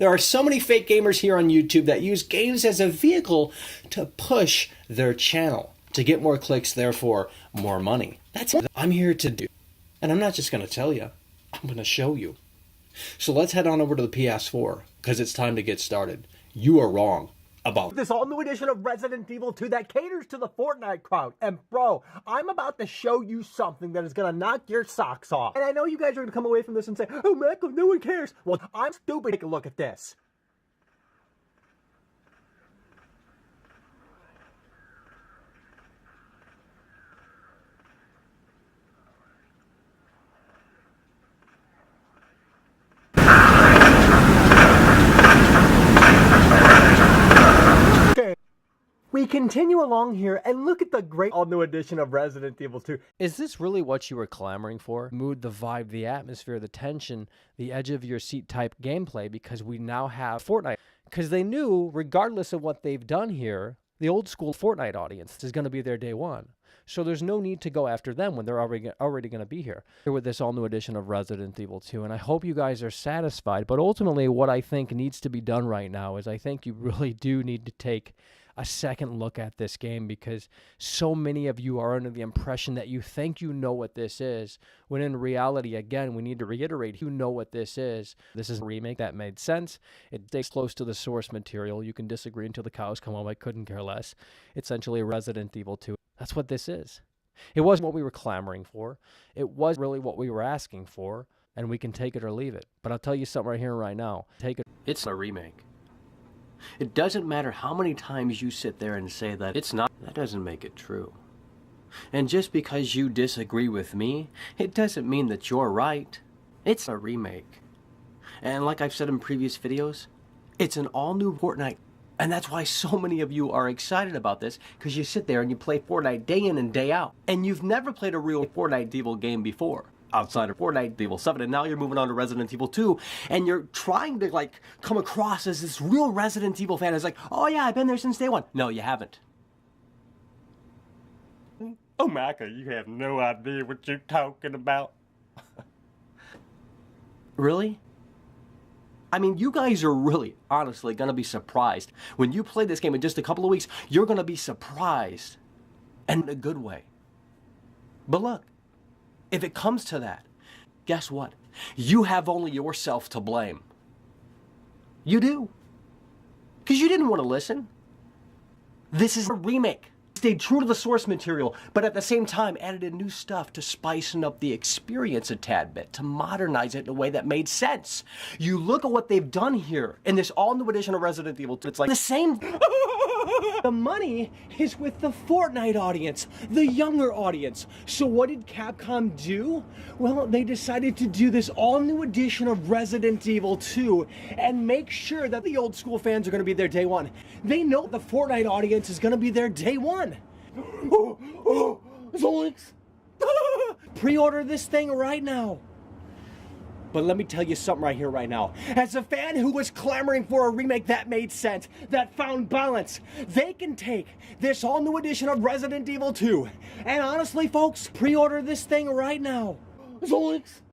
There are so many fake gamers here on YouTube that use games as a vehicle to push their channel, to get more clicks, therefore more money. That's what I'm here to do. And I'm not just going to tell you, I'm going to show you. So let's head on over to the PS4, because it's time to get started. You are wrong about this all-new edition of Resident Evil 2 that caters to the Fortnite crowd. And bro, I'm about to show you something that is gonna knock your socks off. And I know you guys are gonna come away from this and say, oh Michael, no one cares. Well, I'm stupid. Take a look at this. We continue along here and look at the great all-new edition of Resident Evil 2. Is this really what you were clamoring for? Mood, the vibe, the atmosphere, the tension, the edge of your seat type gameplay, because we now have Fortnite. Because they knew, regardless of what they've done here, the old school Fortnite audience is going to be there day one. So there's no need to go after them when they're already going to be here with this all-new edition of Resident Evil 2. And I hope you guys are satisfied. But ultimately, what I think needs to be done right now is I think you really do need to take a second look at this game, because so many of you are under the impression that you think you know what this is, when in reality, again, we need to reiterate, you know what this is. This is a remake that made sense. It stays close to the source material. You can disagree until the cows come home. I couldn't care less. Essentially Resident Evil 2. That's what this is. It wasn't what we were clamoring for. It was really what we were asking for, and we can take it or leave it. But I'll tell you something right here right now. Take it. It's a remake. It doesn't matter how many times you sit there and say that it's not. That doesn't make it true. And just because you disagree with me, it doesn't mean that you're right. It's a remake. And like I've said in previous videos, it's an all-new Fortnite. And that's why so many of you are excited about this, because you sit there and you play Fortnite day in and day out. And you've never played a real Fortnite Evil game before, outside of Fortnite Evil 7, and now you're moving on to Resident Evil 2, and you're trying to like come across as this real Resident Evil fan. It's like, oh yeah, I've been there since day one. No, you haven't. Oh Micah, you have no idea what you're talking about. Really? I mean, you guys are really, honestly, gonna be surprised. When you play this game in just a couple of weeks, you're gonna be surprised. And in a good way. But look, if it comes to that, guess what? You have only yourself to blame. You do. Because you didn't want to listen. This is a remake. Stayed true to the source material, but at the same time added in new stuff to spicing up the experience a tad bit, to modernize it in a way that made sense. You look at what they've done here in this all-new edition of Resident Evil 2, it's like the same. The money is with the Fortnite audience, the younger audience. So what did Capcom do? Well, they decided to do this all-new edition of Resident Evil 2 and make sure that the old school fans are going to be there day one. They know the Fortnite audience is going to be there day one. Zoinks! Pre-order this thing right now. But let me tell you something right here, right now. As a fan who was clamoring for a remake that made sense, that found balance, they can take this all-new edition of Resident Evil 2. And honestly, folks, pre-order this thing right now. Zoinks!